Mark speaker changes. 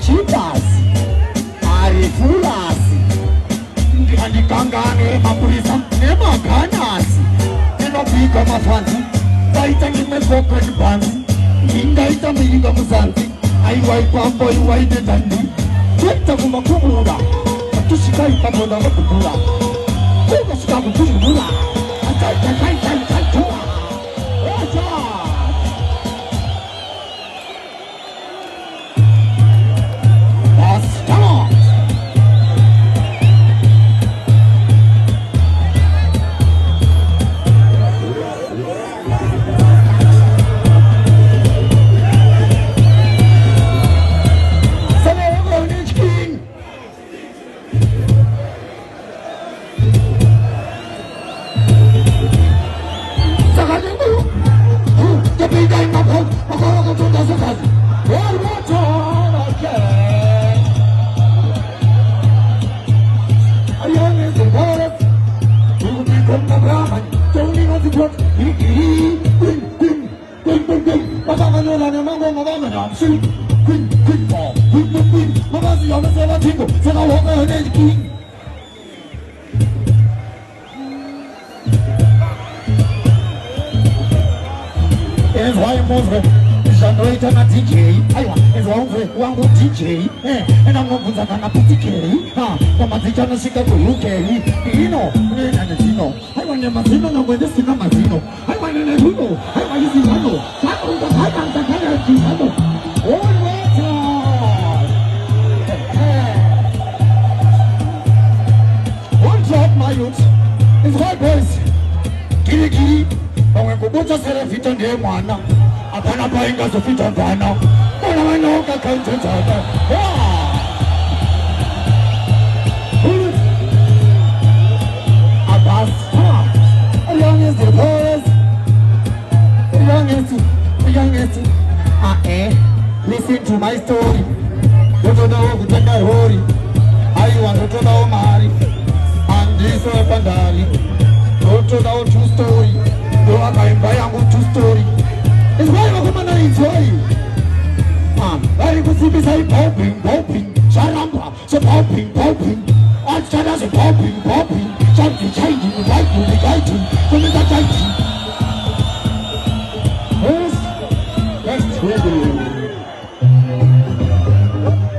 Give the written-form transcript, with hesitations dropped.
Speaker 1: Chipaz Andikangane mapurisa nemaganasi inobika mafanzi taita ngimezokwe chibanzi ingaita miringa muzanzi aiwaipambo iwaite dandi kuita kumakubura atushikai pabonda makubura kumasika kukushibura ataitaitaitaitatua oja Shika kuyukeli, ino, nene zino. I want your mazino, no when this is not mazino. I want an eluno, I want you to know. Taco the Hagan, the Hagan, the Hagan. All water. One drop, my youth. It's right, boys. Kiri kiri. But when we go to sell a fit on the one, upon buying us a fit on Ghana. But I know that country. Yeah. The youngest, the boys, the youngest, listen to my story. You don't know who take my worry. I want to know Mari, and this is Pandari. Don't you know true story? You are going by a true story. It's why I'm going to enjoy you. Very good to be say popping, popping, Sharamba, so popping, popping, all shadows popping, popping.